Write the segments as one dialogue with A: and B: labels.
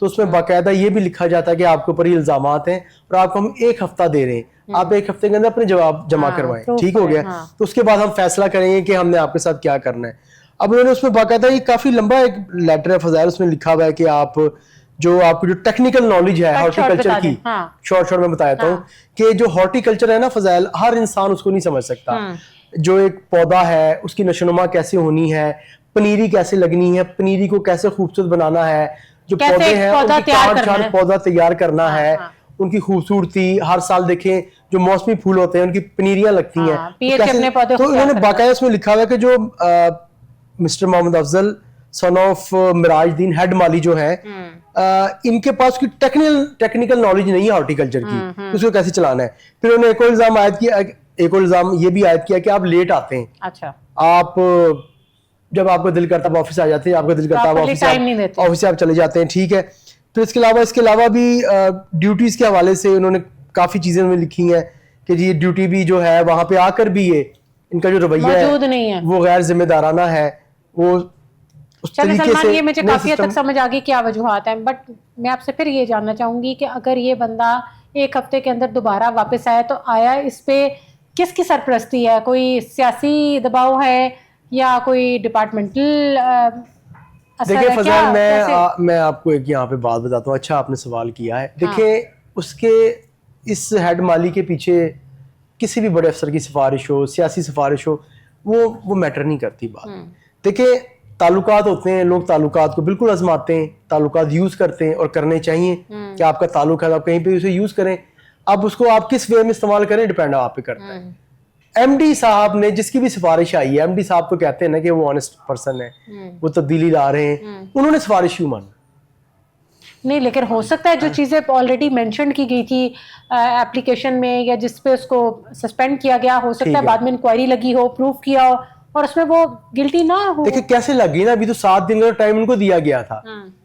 A: تو اس میں باقاعدہ یہ بھی لکھا جاتا ہے کہ آپ کے اوپر یہ الزامات ہیں اور آپ کو ہم 1 ہفتہ دے رہے ہیں، آپ 1 ہفتے کے اندر اپنے جواب جمع کروائیں، ٹھیک ہو گیا، تو اس کے بعد ہم فیصلہ کریں گے کہ ہم نے آپ کے ساتھ کیا کرنا ہے۔ اب انہوں نے اس میں باقاعدہ یہ کافی لمبا ایک لیٹر ہے فضائل، اس میں لکھا ہوا ہے کہ آپ کی جو ٹیکنیکل نالج ہے ہارٹیکلچر کی، شارٹ میں بتاتا ہوں کہ جو ہارٹیکلچر ہے نا فضائل، ہر انسان اس کو نہیں سمجھ سکتا۔ جو ایک پودا ہے اس کی نشونما کیسے ہونی ہے، پنیری کیسے لگنی ہے، پنیری کو کیسے خوبصورت بنانا ہے، جو پودے ہیں ان کی کاٹ پودا تیار کرنا ہے، ان کی خوبصورتی، ہر سال دیکھیں جو موسمی پھول ہوتے ہیں ان کی پنیریاں لگتی ہیں، تو انہوں نے باقاعدہ اس میں لکھا ہوا ہے کہ جو Mr Muhammad Afzal son of Meraj Din head مالی جو ہے، ان کے پاس کوئی ٹیکنیکل نالج نہیں ہے ہارٹیکلچر کی، اس کو کیسے چلانا ہے۔ پھر انہوں نے ایک اور الزام عائد کیا، ایک اور الزام یہ بھی عائد کیا کہ آپ لیٹ آتے ہیں،
B: اچھا
A: آپ جب آپ کا دل کرتا ہے آفس آ جاتے ہیں، آپ کا دل کرتا ہے آفس سے آپ چلے جاتے ہیں، ٹھیک ہے۔ پھر اس کے علاوہ بھی ڈیوٹیز کے حوالے سے انہوں نے کافی چیزیں میں لکھی ہیں کہ جی ڈیوٹی بھی جو ہے وہاں پہ آ کر بھی یہ ان کا جو رویہ ہے وہ غیر ذمہ دارانہ ہے، وہ اس طریقے سے
B: یہ مجھے کافی حد تک سمجھ آ گئی کیا وجوہات ہیں، بٹ میں آپ سے پھر یہ جاننا چاہوں گی کہ اگر یہ بندہ 1 ہفتے کے اندر دوبارہ واپس آیا تو آیا اس پہ کس کی سرپرستی ہے؟ کوئی سیاسی دباؤ ہے یا کوئی ڈپارٹمنٹل؟
A: دیکھیں فضائل، میں آپ کو ایک یہاں پہ بات بتاتا ہوں، اچھا آپ نے سوال کیا ہے۔ دیکھیں اس کے اس ہیڈ مالی کے پیچھے کسی بھی بڑے افسر کی سفارش ہو، سیاسی سفارش ہو، وہ میٹر نہیں کرتی بات۔ دیکھیں تعلقات ہوتے ہیں، لوگ تعلقات کو بالکل آزماتے ہیں، تعلقات یوز کرتے ہیں اور کرنے چاہیے کہ آپ کا تعلق ہے آپ کہیں پہ اسے یوز کریں، اب اس کو آپ کس وے میں استعمال کریں ڈیپینڈ آپ پہ کرتا ہے۔ ایم ڈی صاحب نے جس کی بھی سفارش آئی ہے، ایم ڈی صاحب تو کہتے ہیں نا کہ وہ آنےسٹ پرسن ہے، وہ تبدیلی لا رہے ہیں، انہوں نے سفارش کیوں مانی؟
B: نہیں لیکن ہو سکتا ہے جو چیزیں آلریڈی مینشن کی گئی تھی اپلیکیشن میں یا جس پہ اس کو سسپینڈ کیا گیا، ہو سکتا ہے بعد میں انکوائری لگی ہو، پروف کیا ہو اور اس میں وہ گلٹی نہ ہو۔
A: دیکھیں کیسے لگ گئی نا، ابھی تو 7 دن کا ٹائم ان کو دیا گیا تھا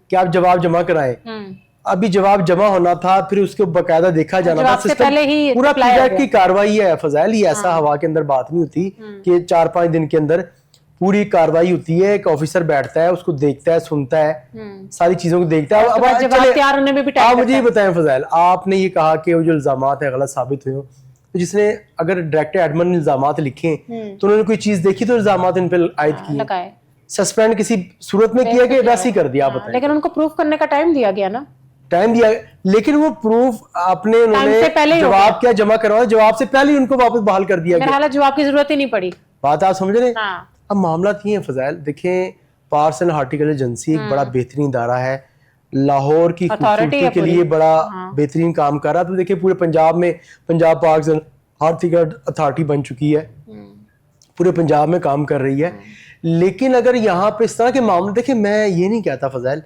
A: کہ آپ جواب جمع کرائیں، ابھی جواب جمع ہونا تھا، پھر اس کو باقاعدہ دیکھا جانا تھا، سسٹم پورا پروجیکٹ کی کاروائی ہے فضائل، یہ ایسا ہوا کے اندر بات نہیں ہوتی کہ 4-5 دن کے اندر پوری کاروائی ہوتی ہے، ایک آفیسر بیٹھتا ہے، اس کو دیکھتا ہے، سنتا ہے، ساری چیزوں کو دیکھتا ہے۔ اب آپ مجھے یہ بتائیں فضائل، آپ نے یہ کہا کہ وہ جو الزامات ہیں غلط ثابت ہوئے، تو جس نے اگر ڈائریکٹر ایڈمن نے الزامات لکھے تو انہوں نے کوئی چیز دیکھی تو الزامات ان پہ عائد کیے، سسپینڈ کسی صورت میں کیا کہ ویسے ہی کر دیا؟ آپ بتائیں۔
B: لیکن ان کو پروف کرنے کا ٹائم دیا گیا نا،
A: ٹائم دیا، لیکن وہ پروف اپنے انہوں نے جواب کیا جمع کروایا، جواب سے پہلے ہی ان کو واپس بحال کر دیا گیا،
B: حالانکہ جواب کی ضرورت ہی نہیں پڑی۔
A: بات آپ سمجھ رہے ہیں؟ اب معاملات یہ ہیں فضائل، دیکھیں پارس اینڈ ہارٹیکلچر ایجنسی ایک بڑا بہترین ادارہ ہے، لاہور کی خوبصورتی کے لیے بڑا بہترین کام کر رہا ہے۔ تو دیکھیں پورے پنجاب میں Punjab parks and horticulture authority بن چکی ہے، پورے پنجاب میں کام کر رہی ہے۔ لیکن اگر یہاں پہ اس طرح کے معاملے، دیکھیں میں یہ نہیں کہتا فضائل،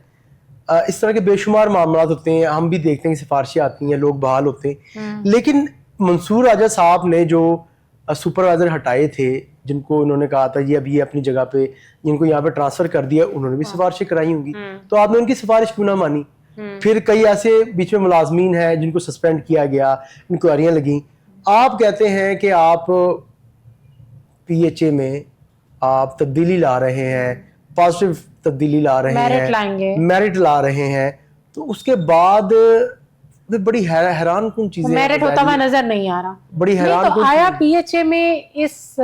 A: اس طرح کے بے شمار معاملات ہوتے ہیں، ہم بھی دیکھتے ہیں کہ سفارشیں آتی ہیں، لوگ بحال ہوتے ہیں، لیکن منصور راجہ صاحب نے جو سپروائزر ہٹائے تھے، جن کو انہوں نے کہا تھا یہ ابھی اپنی جگہ پہ، جن کو یہاں پہ ٹرانسفر کر دیا، انہوں نے بھی سفارشیں کرائی ہوں گی، تو آپ نے ان کی سفارش کیوں نہ مانی؟ پھر کئی ایسے بیچ میں ملازمین ہیں جن کو سسپینڈ کیا گیا، انکوائریاں لگیں، آپ کہتے ہیں کہ آپ پی ایچ اے میں آپ تبدیلی لا رہے ہیں، پازیٹیو تبدیلی لا رہے ہیں، میرٹ لا رہے ہیں، تو اس کے بعد بڑی حیران کن چیزیں،
B: میرٹ ہوتا ہوا نظر نہیں آ رہا،
A: بڑی حیران کن۔
B: آیا پی ایچ اے میں اس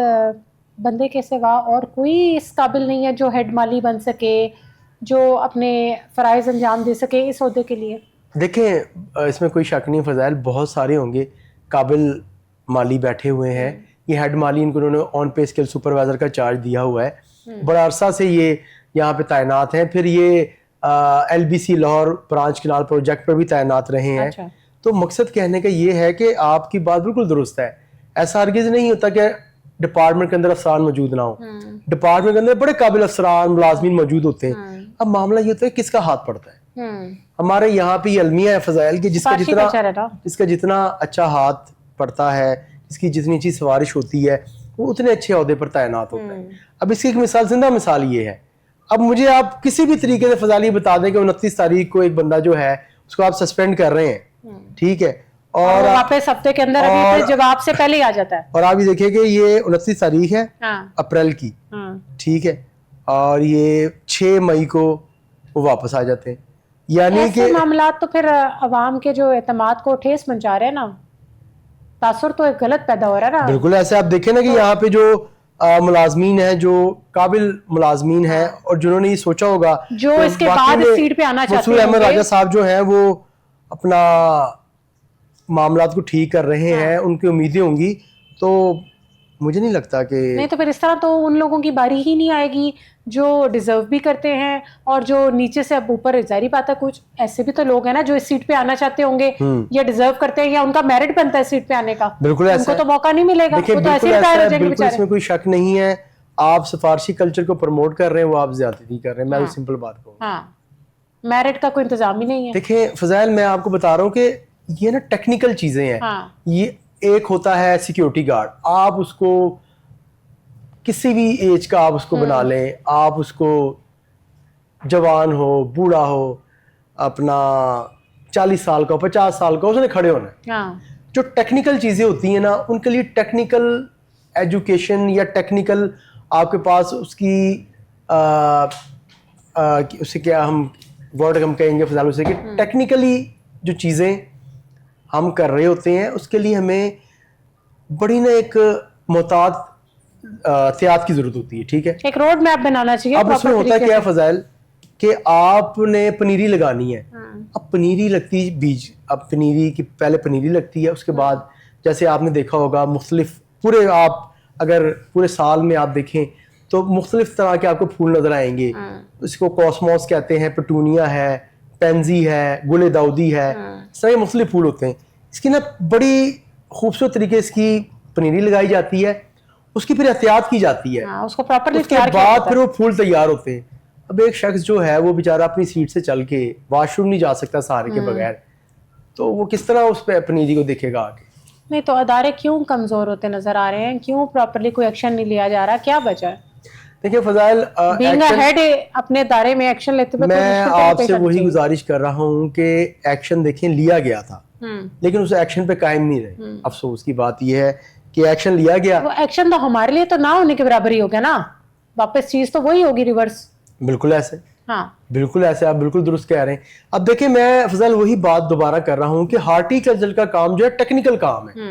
B: بندے کے سوا اور کوئی اس قابل نہیں ہے جو ہیڈ مالی بن سکے، جو اپنے فرائض انجام دے سکے اس عہدے کے لیے؟
A: دیکھیں اس میں کوئی شک نہیں فضائل، بہت سارے ہوں گے قابل مالی بیٹھے ہوئے ہیں، یہ ہیڈ مالی ان کو انہوں نے آن پے اسکل سپروائزر کا چارج دیا ہوا ہے، بڑا عرصہ سے یہ یہاں پہ تعینات ہیں، پھر یہ L B C Lahore branch canal project پر بھی تعینات رہے ہیں۔ تو مقصد کہنے کا یہ ہے کہ آپ کی بات بالکل درست ہے، ایسا ہرگز نہیں ہوتا کہ ڈپارٹمنٹ کے اندر افسران موجود نہ ہوں، ڈپارٹمنٹ کے اندر بڑے قابل افسران ملازمین موجود ہوتے ہیں۔ اب معاملہ یہ ہوتا ہے کس کا ہاتھ پڑتا ہے۔ ہمارے یہاں پہ یہ المیہ ہے فضائل کہ جس کا جتنا اچھا ہاتھ پڑتا ہے، جس کی جتنی اچھی سفارش ہوتی ہے، وہ اتنے اچھے عہدے پر تعینات ہوتا ہے۔ اب اس کی ایک مثال، زندہ مثال یہ ہے، اب مجھے آپ کسی بھی طریقے سے فضائل یہ بتا دیں کہ 29 تاریخ کو ایک بندہ جو ہے اس کو آپ سسپینڈ کر رہے ہیں، ٹھیک ہے، اور
B: واپس ہفتے کے اندر ابھی جواب سے پہلے ہی آ جاتا ہے،
A: اور آپ یہ دیکھیں کہ یہ 29 تاریخ ہے اپریل کی، ٹھیک ہے، اور یہ 6 مئی کو وہ واپس آ جاتے ہیں، یعنی
B: ایسے
A: کہ
B: معاملات تو پھر عوام کے جو اعتماد کو ٹھیس پہنچا رہے ہیں نا, تاثر تو ایک غلط پیدا ہو رہا ہے نا.
A: بالکل ایسے آپ دیکھیں نا کہ یہاں پہ جو ملازمین ہیں, جو قابل ملازمین ہیں اور جنہوں نے یہ سوچا ہوگا
B: جو اس کے بعد اس سیٹ پہ آنا چاہتے
A: منصور احمد
B: ہیں,
A: راجہ صاحب جو ہیں وہ اپنا معاملات کو ٹھیک کر رہے ہیں, ان کی امیدیں ہوں گی, تو مجھے نہیں لگتا کہ
B: نہیں تو پھر اس طرح تو ان لوگوں کی باری ہی نہیں آئے گی جو ڈیزرو بھی کرتے ہیں اور جو نیچے سے اب اوپر. ظاہری بات ہے کچھ ایسے بھی تو لوگ ہیں نا جو اس سیٹ پہ آنا چاہتے ہوں گے یا ڈیزرو کرتے ہیں یا ان کا میرٹ بنتا ہے سیٹ پہ آنے کا,
A: بالکل
B: ان کو تو موقع نہیں ملے گا, وہ تو ایسے ہی ریٹائر ہو جائیں گے
A: بالکل اس میں کوئی شک نہیں ہے. آپ سفارشی کلچر کو پروموٹ کر رہے ہیں, وہ آپ زیادتی کر رہے ہیں, میں تو سمپل بات کہوں.
B: ہاں, میرٹ کا کوئی انتظام ہی نہیں ہے.
A: دیکھیں فضائل, میں آپ کو بتا رہا ہوں کہ یہ نا ٹیکنیکل چیزیں ہیں. یہ ایک ہوتا ہے سیکیورٹی گارڈ, آپ اس کو کسی بھی ایج کا آپ اس کو بنا لیں, آپ اس کو جوان ہو, بوڑھا ہو, اپنا 40 سال کا, 50 سال کا, اس نے کھڑے ہونا ہے. جو ٹیکنیکل چیزیں ہوتی ہیں نا, ان کے لیے ٹیکنیکل ایجوکیشن یا ٹیکنیکل آپ کے پاس اس کی اسے کیا ہم ورڈ ہم کہیں گے فضال, اسے کہ ٹیکنیکلی جو چیزیں ہم کر رہے ہوتے ہیں اس کے لیے ہمیں بڑی نا ایک محتاط احتیاط کی ضرورت ہوتی ہے. ٹھیک ہے,
B: ایک روڈ میپ بنانا چاہیے.
A: اب اس میں ہوتا کیا ہے فضائل کہ آپ نے پنیری لگانی ہے. اب پنیری لگتی بیج, اب پنیری کی پہلے پنیری لگتی ہے, اس کے بعد جیسے آپ نے دیکھا ہوگا مختلف پورے آپ اگر پورے سال میں آپ دیکھیں تو مختلف طرح کے آپ کو پھول نظر آئیں گے. اس کو کاسموس کہتے ہیں, پٹونیا ہے, پینزی ہے, گل داؤدی ہے, اس طرح کے مختلف پھول ہوتے ہیں. اس کی نا بڑی خوبصورت طریقے اس کی پنیری لگائی جاتی ہے, اس کی پھر احتیاط کی جاتی ہے,
B: اس کو پراپرلی
A: اس کے بعد پھر وہ پھول تیار ہوتے ہیں. اب ایک شخص جو ہے وہ بیچارہ اپنی سیٹ سے چل کے واش روم نہیں جا سکتا سہارے کے بغیر, تو وہ کس طرح اس پہ پنیری کو دیکھے گا آگے.
B: نہیں تو ادارے کیوں کمزور ہوتے نظر آ رہے ہیں, کیوں پراپرلی کوئی ایکشن نہیں لیا جا رہا, کیا وجہ ہے؟
A: دیکھیے فضائل,
B: بینگ اے ہیڈ اپنے ادارے میں ایکشن لیتے ہوئے
A: میں آپ سے وہی گزارش کر رہا ہوں کہ ایکشن دیکھیں لیا گیا تھا لیکن اس ایکشن پہ قائم نہیں رہے. افسوس کی بات یہ ہے کہ ایکشن لیا گیا,
B: وہ ایکشن تو ہمارے لیے تو نہ ہونے کے برابر ہی ہو گیا نا, واپس چیز تو وہی ہوگی ریورس.
A: بالکل ایسے,
B: ہاں
A: بالکل ایسے, آپ بالکل درست کہہ رہے ہیں. اب دیکھیں میں فضل وہی بات دوبارہ کر رہا ہوں کہ ہارٹی کلچر کا کام جو ہے ٹیکنیکل کام ہے.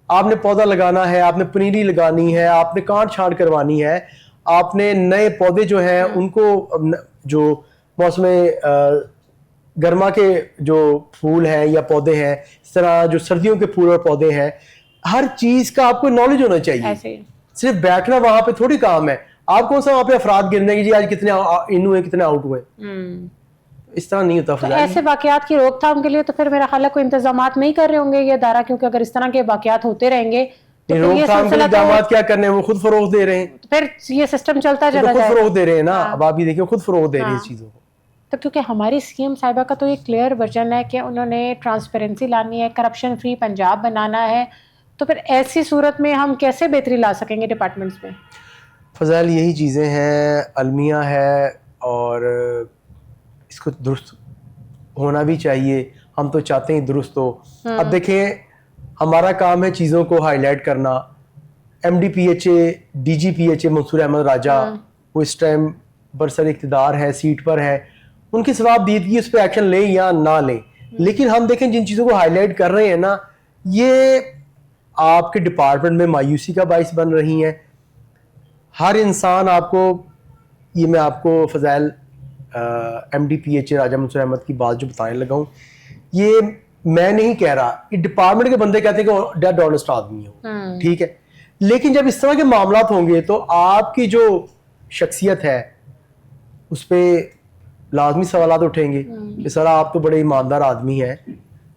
A: آپ نے پودا لگانا ہے, آپ نے پنیری لگانی ہے, آپ نے کانٹ چھانٹ کروانی ہے, آپ نے نئے پودے جو ہیں ان کو جو موسم گرما کے جو پھول ہیں یا پودے ہیں, اس طرح جو سردیوں کے پھول اور پودے ہیں, ہر چیز کا آپ کو نالج ہونا چاہیے. صرف بیٹھنا وہاں پہ تھوڑی کام ہے. آپ کون سا وہاں پہ افراد گرنے کی جی آج کتنے ان ہوئے کتنے آؤٹ ہوئے, اس طرح نہیں ہوتا.
B: ایسے واقعات کی روک تھام کے لیے تو پھر میرا خیال ہے کوئی انتظامات نہیں کر رہے ہوں گے یہ ادارہ, کیونکہ اگر اس طرح کے واقعات ہوتے رہیں گے تو
A: روک تھام کے اقدامات کیا کرنے ہیں, وہ خود فروغ دے رہے ہیں,
B: پھر یہ سسٹم چلتا چلا جائے.
A: خود فروغ دے رہے ہیں نا, اب آپ یہ دیکھیں خود فروغ دے رہے ہیں اس چیزوں کو.
B: تو کیونکہ ہماری سی ایم صاحبہ کا تو یہ کلیئر ورژن ہے کہ انہوں نے ٹرانسپیرنسی لانی ہے, کرپشن فری پنجاب بنانا ہے, تو پھر ایسی صورت میں ہم کیسے بہتری لا سکیں گے ڈپارٹمنٹس میں؟
A: فضائل یہی چیزیں ہیں, المیہ ہے, اور اس کو درست ہونا بھی چاہیے. ہم تو چاہتے ہیں درست ہو. اب دیکھیں ہمارا کام ہے چیزوں کو ہائی لائٹ کرنا. M D P H A, D G P H A Mansoor Ahmad Raja وہ اس ٹائم برسر اقتدار ہے, سیٹ پر ہے, ان کی ثواب دیدگی اس پہ ایکشن لیں یا نہ لیں, لیکن ہم دیکھیں جن چیزوں کو ہائی لائٹ کر رہے ہیں نا, یہ آپ کے ڈپارٹمنٹ میں مایوسی کا باعث بن رہی ہیں. ہر انسان آپ کو, یہ میں آپ کو فضائل M D P H A Raja Mansoor Ahmad کی بات جو بتانے لگا ہوں, یہ میں نہیں کہہ رہا, یہ ڈپارٹمنٹ کے بندے کہتے ہیں کہ ڈیڈ آنسٹ آدمی ہو, ٹھیک ہے, لیکن جب اس طرح کے معاملات ہوں گے تو آپ کی جو شخصیت ہے اس پہ لازمی سوالات اٹھیں گے کہ سر آپ تو بڑے ایماندار آدمی ہیں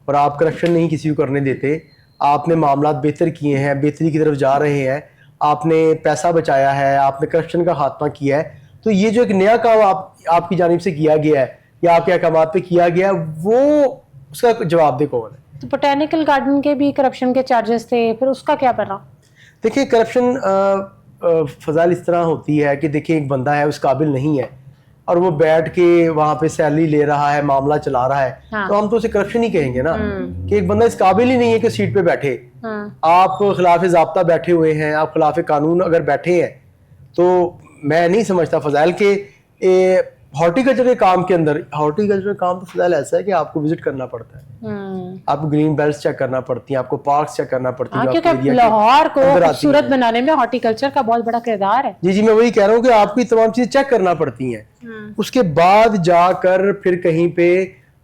A: اور آپ کرپشن نہیں کسی کو کرنے دیتے, آپ نے معاملات بہتر کیے ہیں, بہتری کی طرف جا رہے ہیں, آپ نے پیسہ بچایا ہے, آپ نے کرپشن کا خاتمہ کیا ہے, تو یہ جو ایک نیا کام آپ کی جانب سے کیا گیا ہے یا آپ کے احکامات پہ کیا گیا ہے, وہ اس کا جواب دہ کون ہے؟
B: تو بوٹینیکل گارڈن کے بھی کرپشن کے چارجز تھے, پھر اس کا کیا بنا؟
A: دیکھیں کرپشن فضائل اس طرح ہوتی ہے کہ دیکھیں ایک بندہ ہے اس قابل نہیں ہے اور وہ بیٹھ کے وہاں پہ سیلری لے رہا ہے, معاملہ چلا رہا ہے, تو ہم تو اسے کرپشن ہی کہیں گے نا, کہ ایک بندہ اس قابل ہی نہیں ہے کہ سیٹ پہ بیٹھے. آپ خلاف ضابطہ بیٹھے ہوئے ہیں, آپ خلاف قانون اگر بیٹھے ہیں, تو میں نہیں سمجھتا فضائل کہ ہارٹیکلچر کے کام کے اندر، ہارٹیکلچر کا کام تو فضائل ایسا ہے کہ آپ کو وزٹ کرنا پڑتا ہے، آپ کو گرین بیلٹس چیک کرنا پڑتی ہیں، آپ کو پارکس چیک کرنا پڑتی ہیں،
B: کیونکہ لاہور کو خوبصورت بنانے میں ہارٹیکلچر کا بہت بڑا کردار ہے.
A: جی میں وہی کہہ رہا ہوں کہ آپ کی تمام چیزیں چیک کرنا پڑتی ہیں، اس کے بعد جا کر پھر کہیں پہ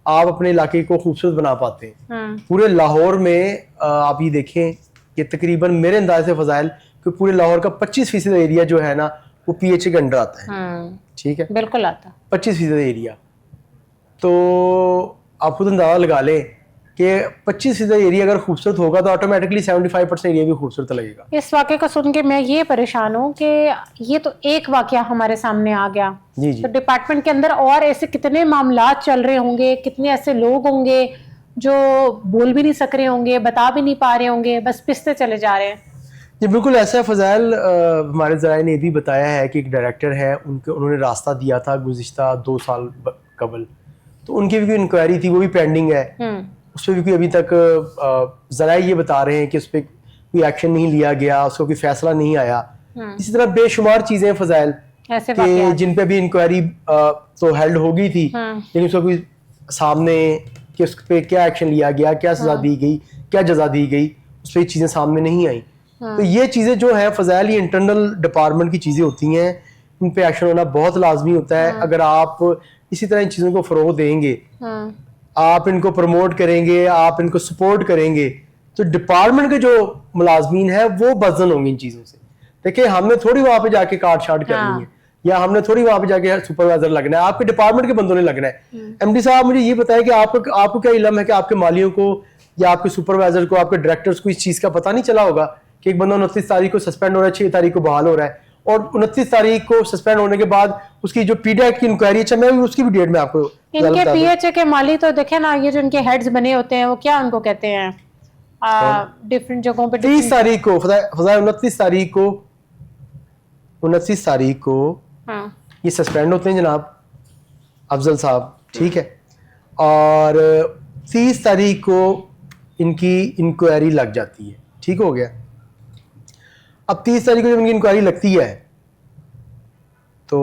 A: آپ اپنے علاقے کو خوبصورت بنا پاتے ہیں. پورے لاہور میں آپ یہ دیکھیں کہ تقریباً میرے انداز سے فضائل کہ پورے لاہور کا 25% ایریا جو ہے نا وہ پی ایچ اے کے انڈر آتا ہے. ٹھیک ہے،
B: بالکل آتا
A: 25% ایریا. تو آپ خود اندازہ لگا لیں کہ 25% ایریا اگر خوبصورت ہوگا تو آٹومیٹکلی 75% ایریا بھی خوبصورت لگے گا.
B: اس واقعے کو سن کے میں یہ پریشان ہوں کہ یہ تو ایک واقعہ ہمارے سامنے آ گیا، تو ڈپارٹمنٹ کے اندر اور ایسے کتنے معاملات چل رہے ہوں گے، کتنے ایسے لوگ ہوں گے جو بول بھی نہیں سک رہے ہوں گے، بتا بھی نہیں پا رہے ہوں گے، بس پستے چلے جا رہے ہیں.
A: جی بالکل ایسا ہے فضائل. ہمارے ذرائع نے یہ بھی بتایا ہے کہ ایک ڈائریکٹر ہے، انہوں نے راستہ دیا تھا گزشتہ 2 سال قبل، تو ان کی بھی کوئی انکوائری تھی، وہ بھی پینڈنگ ہے، اس پہ بھی کوئی ابھی تک ذرائع یہ بتا رہے ہیں کہ اس پہ کوئی ایکشن نہیں لیا گیا، اس کو کوئی فیصلہ نہیں آیا. اسی طرح بے شمار چیزیں فضائل کہ جن پہ بھی انکوائری تو ہیلڈ ہو گئی تھی، لیکن اس کو کوئی سامنے کہ اس پہ کیا ایکشن لیا گیا، کیا سزا دی گئی، کیا جزا دی گئی، اس پہ یہ چیزیں سامنے نہیں آئیں. تو یہ چیزیں جو ہیں فضائل یہ انٹرنل ڈپارٹمنٹ کی چیزیں ہوتی ہیں، ان پہ ایکشن ہونا بہت لازمی ہوتا ہے. اگر آپ اسی طرح ان چیزوں کو فروغ دیں گے، آپ ان کو پروموٹ کریں گے، آپ ان کو سپورٹ کریں گے، تو ڈپارٹمنٹ کے جو ملازمین ہیں وہ بزن ہوں گے ان چیزوں سے. دیکھیں ہم نے تھوڑی وہاں پہ جا کے کاٹ شاٹ کرنی ہے، یا ہم نے تھوڑی وہاں پہ جا کے سپروائزر لگنا ہے، آپ کے ڈپارٹمنٹ کے بندوں نے لگنا ہے. ایم ڈی صاحب مجھے یہ بتائیں کہ آپ کو کیا علم ہے کہ آپ کے مالیوں کو یا آپ کے سپروائزر کو، آپ کے ڈائریکٹرز کو اس چیز کا پتہ نہیں چلا ہوگا کہ ایک بندہ 29 تاریخ کو سسپینڈ ہو رہا ہے، 6 تاریخ کو بحال ہو رہا ہے، اور 29 تاریخ کو سسپینڈ ہونے کے بعد اس کی جو پی ڈیٹ کی انکوائری، اچھا میں اس کی بھی ڈیٹ میں آپ کو
B: ان کے پی ایچ اے کے مالی تو دیکھیں نا، یہ جو ان کے ہیڈز بنے ہوتے ہیں وہ کیا ان کو کہتے ہیں ڈفرینٹ جگہوں پہ.
A: 30 تاریخ کو فضائے 29 تاریخ کو یہ سسپینڈ ہوتے ہیں جناب افضل صاحب، ٹھیک ہے، اور 30 تاریخ کو ان کی انکوائری لگ جاتی ہے. ٹھیک ہو گیا. اب 30 تاریخ کو جب ان کی انکوائری لگتی ہے تو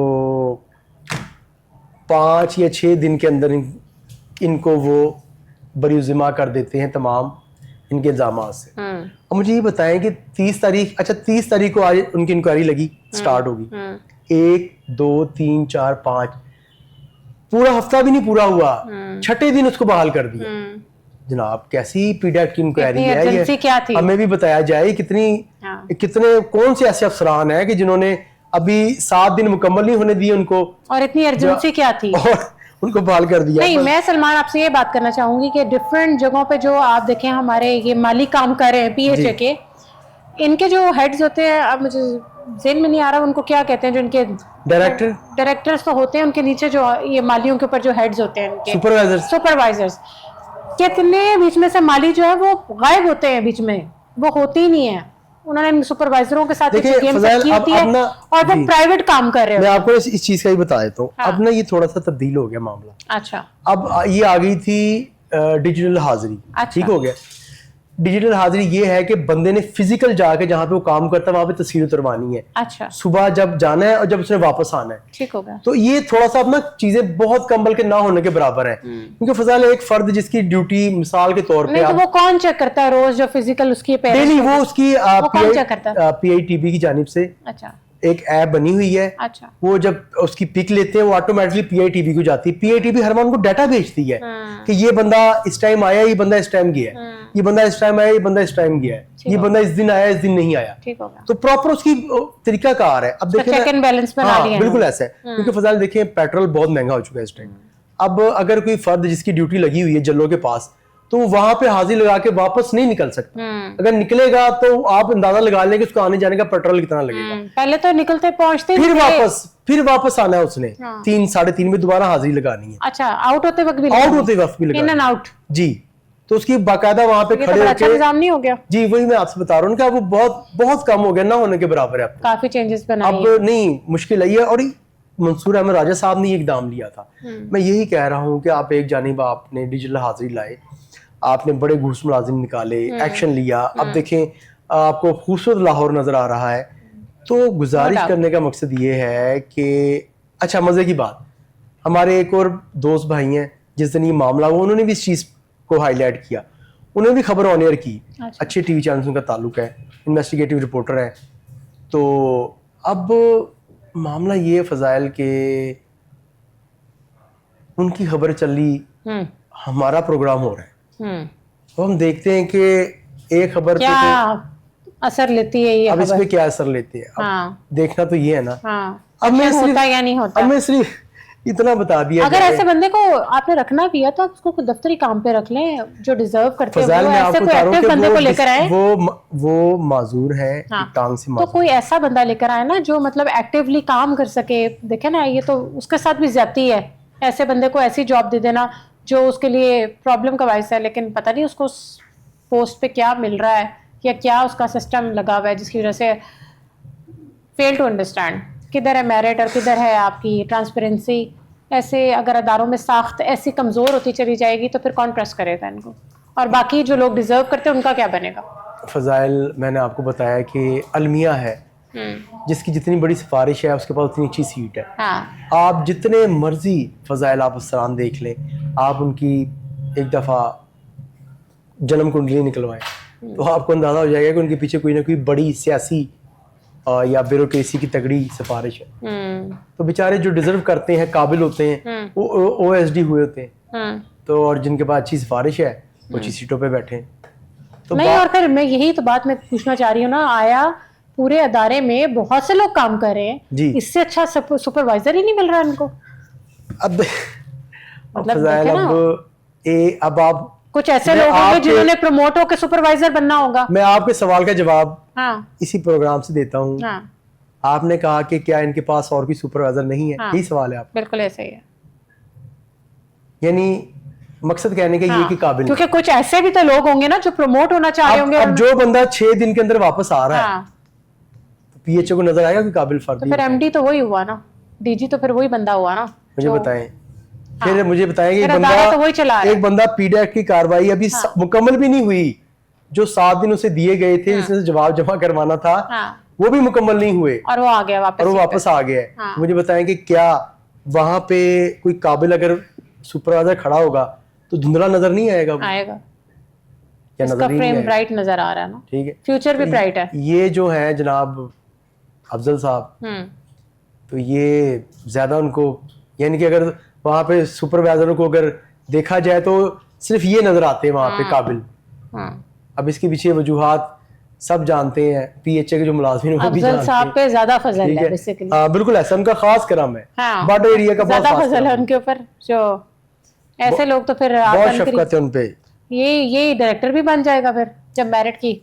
A: 5 یا 6 دن کے اندر ان کو وہ بری ذمہ کر دیتے ہیں تمام ان کے الزامات سے. اور مجھے یہ بتائیں کہ 30 تاریخ کو آج ان کی انکوائری لگی، سٹارٹ ہوگی، 1 2 3 4 5 پورا ہفتہ بھی نہیں پورا ہوا، 6ٹھے دن اس کو بحال کر دیا. جناب کیسی پی ڈیٹ کی انکوائری ہے یہ؟ ہمیں بھی بتایا جائے کتنے کون سے ایسے افسران ہیں کہ جنہوں نے ابھی 7 دن مکمل نہیں ہونے دیے ان کو،
B: اور اتنی ارجنسی کیا تھی،
A: اور ان کو بحال کر دیا.
B: نہیں میں سلمان آپ سے یہ بات کرنا چاہوں گی کہ ڈفرینٹ جگہوں پہ جو آپ دیکھیں ہمارے یہ مالی کام کر رہے ہیں پی ایچ اے کے، ان کے جو ہیڈز ہوتے ہیں، اب مجھے ذہن میں نہیں آ رہا ان کو کیا کہتے ہیں، جو ان کے ڈائریکٹرز تو ہوتے ہیں، ان کے نیچے جو یہ مالیوں کے اوپر جو ہیڈز ہوتے ہیں، ان کے سپروائزرز، کتنے بیچ میں سے مالی جو ہے وہ غائب ہوتے ہیں، بیچ میں وہ ہوتے ہی نہیں ہیں. انہوں نے سپروائزروں کے ساتھ گیم کی ہوتی ہے اور وہ پرائیویٹ کام کر رہے ہیں.
A: میں آپ کو اس چیز کا ہی بتا دیتا ہوں. اب نا یہ تھوڑا سا تبدیل ہو گیا معاملہ.
B: اچھا
A: اب یہ آ گئی تھی ڈیجیٹل حاضری. ٹھیک ہو گیا. ڈیجیٹل حاضری یہ ہے کہ بندے نے فزیکل جا کے جہاں پہ وہ کام کرتا ہے وہاں پہ تصویر اتروانی ہے.
B: اچھا
A: صبح جب جانا ہے اور جب اس نے واپس آنا ہے.
B: ٹھیک ہوگا.
A: تو یہ تھوڑا سا اب نا چیزیں بہت کم بلکہ نہ ہونے کے برابر ہے، کیونکہ فضائل ایک فرد جس کی ڈیوٹی مثال کے طور پہ
B: وہ کون چیک کرتا ہے روز جو فزیکل اس کی
A: ڈیلی، وہ اس کی پی آئی ٹی بی کی جانب سے ایک ایپ بنی ہوئی ہے. وہ جب اس کی پک لیتے ہیں وہ automatically P I T B کو جاتی ہے. پی آئی ٹی بی ہر بار ان کو ڈیٹا بھیجتی ہے کہ یہ بندہ اس ٹائم آیا، یہ بندہ اس ٹائم گیا ہے، یہ بندہ اس ٹائم آیا، یہ بندہ اس ٹائم گیا ہے، یہ بندہ اس دن آیا، اس دن نہیں آیا. تو پراپر اس کی طریقہ کار ہے. اب دیکھیں بالکل ایسا ہے، کیونکہ فضائل دیکھیں پیٹرول بہت مہنگا ہو چکا ہے اس ٹائم. اب اگر کوئی فرد جس کی ڈیوٹی لگی ہوئی ہے جلوں کے پاس، تو وہاں پہ حاضری لگا کے واپس نہیں نکل سکتا. اگر نکلے گا تو آپ اندازہ لگا لیں کہ اس کو آنے جانے کا پیٹرول کتنا لگے گا.
B: پہلے تو نکلتے پہنچتے
A: پھر واپس آنا ہے اس نے 3 ساڑھے 3 میں دوبارہ حاضری لگانی ہے.
B: اچھا آؤٹ ہوتے وقت بھی
A: لگانی ہے جی. تو اس کی باقاعدہ وہاں پہ کھڑے ہو کے
B: نظام نہیں ہو گیا. جی
A: وہی میں آپ سے بتا رہا ہوں کہ وہ بہت کم ہو گیا، نہ ہونے کے برابر ہے.
B: کافی چینجز بنائے
A: اب نہیں مشکل ہے. اور منصور احمد راجہ صاحب نے یہ اقدام لیا تھا. میں یہی کہہ رہا ہوں کہ آپ ایک جانب آپ نے ڈیجیٹل حاضری لائے، آپ نے بڑے گھوس ملازم نکالے، ایکشن لیا. اب دیکھیں آپ کو خوبصورت لاہور نظر آ رہا ہے. تو گزارش کرنے کا مقصد یہ ہے کہ اچھا مزے کی بات ہمارے ایک اور دوست بھائی ہیں جس دن یہ معاملہ ہوا انہوں نے بھی اس چیز کو ہائی لائٹ کیا, انہوں نے بھی خبر آن ایئر کی, اچھے ٹی وی چینلز ان کا تعلق ہے, انویسٹیگیٹو رپورٹر ہے. تو اب معاملہ یہ ہے فضائل کہ ان کی خبر چلی, ہمارا پروگرام ہو رہا ہے, تو ہم دیکھتے ہیں کہ ایک خبر
B: کیا اثر لیتی ہے یہ
A: اب اس
B: خبر,
A: پہ کیا اثر لیتے ہیں, اب دیکھنا تو یہ ہے نا.
B: اب میں ہوتا یا نہیں ہوتا,
A: اب میں صرف اتنا بتا دیا.
B: اگر ایسے بندے کو آپ نے رکھنا بھی ہے تو آپ اس کو دفتری کام پہ رکھ لیں, جو ڈیزرو کرتے ہیں وہ ایسے کوئی ایکٹیو بندے کو لے کر آئے,
A: وہ معذور ہے ٹانگ سے,
B: تو کوئی ایسا بندہ لے کر آئے نا جو مطلب ایکٹیولی کام کر سکے. دیکھیں نا یہ تو اس کے ساتھ بھی زیادتی ہے, ایسے بندے کو ایسی جاب دے دینا جو اس کے لیے پرابلم کا باعث ہے, لیکن پتہ نہیں اس کو پوسٹ پہ کیا مل رہا ہے یا کیا اس کا سسٹم لگا ہوا ہے جس کی وجہ سے فیل ٹو انڈرسٹینڈ کدھر ہے میرٹ اور کدھر ہے آپ کی ٹرانسپیرنسی. ایسے اگر اداروں میں ساخت ایسی کمزور ہوتی چلی جائے گی تو پھر کون ٹرسٹ کرے گا ان کو, اور باقی جو لوگ ڈیزرو کرتے ہیں ان کا کیا بنے گا.
A: فضائل میں نے آپ کو بتایا کہ المیہ ہے جس کی جتنی بڑی سفارش ہے اس کے پاس اتنی اچھی سیٹ ہے. آپ جتنے مرضی فضائل آپ السلام دیکھ لیں, آپ ان کی ایک دفعہ جنم کنڈلی نکلوائیں تو آپ کو اندازہ ہو جائے گا کہ ان کے پیچھے کوئی نہ کوئی بڑی سیاسی یا بیوروکریسی کی تگڑی سفارش ہے. تو بیچارے جو ڈیزرو کرتے ہیں, قابل ہوتے ہیں, وہ او ایس ڈی ہوئے ہوتے ہیں, تو اور جن کے پاس اچھی سفارش ہے وہ اچھی سیٹوں پہ بیٹھے ہیں. تو
B: نہیں, اور پھر میں یہی تو بات میں پوچھنا چاہ رہی ہوں نا, آیا پورے ادارے میں بہت سے لوگ کام کر رہے ہیں, اس سے اچھا سپروائزر ہی نہیں مل رہا ان کو.
A: اب فضائل اب آپ
B: کچھ ایسے لوگ ہوں گے جنہوں نے پروموٹ ہو کے سپروائزر بننا ہوگا.
A: میں آپ کے سوال کا جواب اسی پروگرام سے دیتا ہوں. آپ نے کہا کہ کیا ان کے پاس اور کوئی سپروائزر نہیں ہے, یہی سوال ہے آپ.
B: بالکل ایسے ہی ہے,
A: یعنی مقصد کہنے کا یہ کہ قابل,
B: کیونکہ کچھ ایسے بھی تو لوگ ہوں گے نا جو پروموٹ ہونا چاہ رہے ہوں گے.
A: اب جو بندہ 6 دن کے اندر واپس آ رہا ہے تو پی ایچ او کو نظر آئے گا کہ قابل فرد,
B: تو پھر ایم ڈی تو وہی ہوا نا, ڈی جی تو پھر وہی بندہ ہوا نا.
A: مجھے بتائیں کہ ایک بندہ پی ڈی ایکٹ کی کاروائی ابھی مکمل بھی نہیں ہوئی, جو 7 دن اسے دیے گئے تھے جس میں جواب جمع کروانا تھا وہ بھی مکمل نہیں ہوئے,
B: اور وہ آ گیا واپس,
A: اور وہ واپس آ گیا. مجھے بتائیں کہ کیا وہاں پہ کوئی قابل اگر سپروائزر کھڑا ہوگا تو دھندلا نظر نہیں آئے گا,
B: یا نظر فریم برائٹ نظر آ رہا ہے نا.
A: ٹھیک ہے,
B: فیوچر بھی برائٹ ہے.
A: یہ جو ہے جناب افضل صاحب, تو یہ زیادہ ان کو, یعنی کہ اگر وہاں پہ سپروائزروں کو اگر دیکھا جائے تو صرف یہ نظر آتے ہیں وہاں پہ قابل. اب اس کے پیچھے وجوہات سب جانتے ہیں, پی ایچ اے کے جو ملازمین وہ بھی جانتے ہیں.
B: افضل صاحب پہ زیادہ فضل ہے بیسیکلی.
A: بالکل ایسا, ان کا خاص کرم ہے, بارڈر ایریا کا
B: زیادہ فضل ہے ان کے اوپر. جو ایسے لوگ تو پھر
A: بہت شفقت ہے ان پہ.
B: یہ ڈائریکٹر بھی بن جائے گا پھر جب میرٹ کی.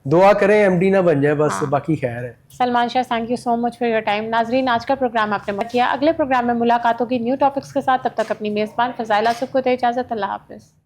A: دعا کریں ایم ڈی نہ بن جائے بس, باقی خیر ہے.
B: Salman Shah, thank you so much for your time. ناظرین, آج کا پروگرام آپ نے کیا. اگلے پروگرام میں ملاقات ہوگی نیو ٹاپکس کے ساتھ. تب تک اپنی میزبان فضائل آصف کو دے اجازت. اللہ حافظ.